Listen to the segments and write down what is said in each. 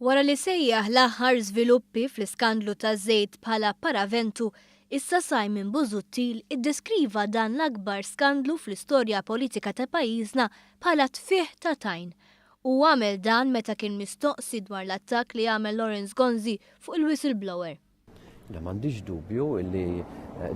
Wara li sejjaħ l-aħħar żviluppi fl-iskandlu taż-żejt bħala Paraventu, issa Simon Busuttil iddeskriva dan l-akbar skandlu fl-istorja politika ta' pajjiżna bħala tfigħ ta' Tajn. U għamel dan meta kien mistoqsi dwar l-attakk li għamel Lawrence Gonzi fuq il-whistleblower. M'għandix dubju li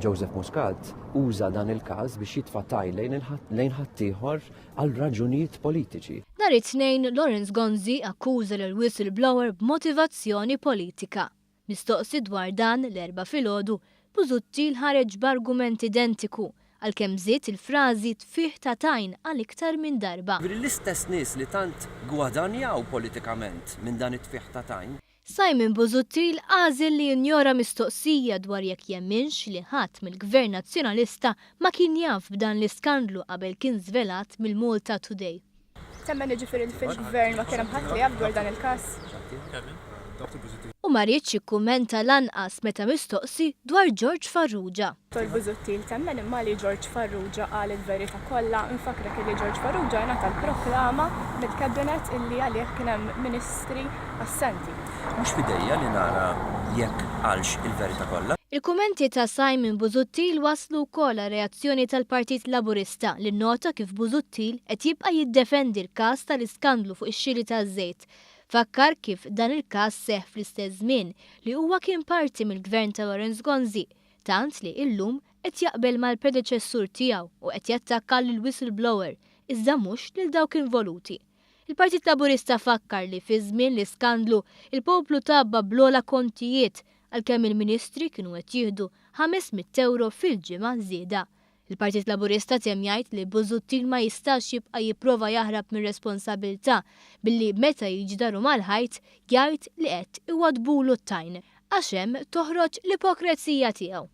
Joseph Muscat uża dan il-każ biex jitfa' Tajn lejn ħaddieħor għal raġunijiet politiċi. Nhar it-Tnejn Lawrence Gonzi akkuża l-whistleblower b'motivazzjoni politika. Mistoqsi dwar dan l-erba' filgħodu, Busuttil ħareġ b'argument identiku għalkemm żied il-frażi tfigħ ta' Tajn għal iktar minn darba. L-istess nies li tant gwadanjaw politikament minn dan it-tfigħ ta' Tajn. Simon Busuttil għażel li jinjora mistoqsija dwar jekk jemminx li ħadd mill-Gvern Nazzjonalista ma kien jaf b'dan l-iskandlu qabel kien żvelat mill-Malta Today. Temmen ġifieri fil-Gvern ma kien hemm ħadd li jaf dwar dan il-każ. U ma rridx jikkummenta lanqas meta mistoqsi dwar George Farrugia. Dr. Busuttil temmen imma li George Farrugia qal il-verità kollha, infakrek li George Farrugia ngħata l-proklama mill-kabinet illi għalih kien hemm ministri assenti. Mhux fidejja li nara jekk qalx il-verità kollha. Il-kummenti ta' Simon Busuttil waslu wkoll reazzjoni tal-Partit Laburista li nnota kif Busuttil qed jibqa' jiddefendi l-każ tal-iskandlu fuq ix-xiri taż-żejt. Fakkar kif dan il-każ seħħ fl-istess żmien li huwa kien parti mill-Gvern ta' Lawrence Gonzi, tant li llum qed jaqbel mal-predeċessur tiegħu u qed jattakka lill-whistleblower iżda mhux lil dawk involuti. Il-Partit Laburista fakkar li fi żmien l-iskandlu il-poplu tabba blola kontijiet għalkemm il-Ministri kienu qed jieħdu €500 fil-ġimgħa żieda. Il-Partit Laburista temm jgħid li Busuttil ma jistax jibqa' jipprova jaħrab mir-responsabbiltà billi meta jiġi daru mal-ħajt jgħid li qed iwadbulu t-Tajn għax hemm toħroġ l-ipokrezija tiegħu.